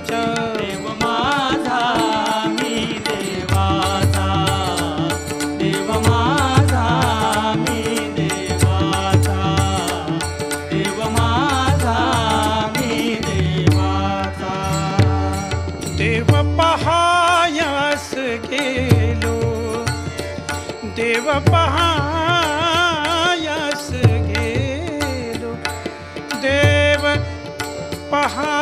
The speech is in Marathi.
देवाचा देव माझा मी देवाचा, देव माझा मी देवाचा, देव माझा मी देवाचा. देव पहायास गेलो, देव पहायास गेलो, देव पहा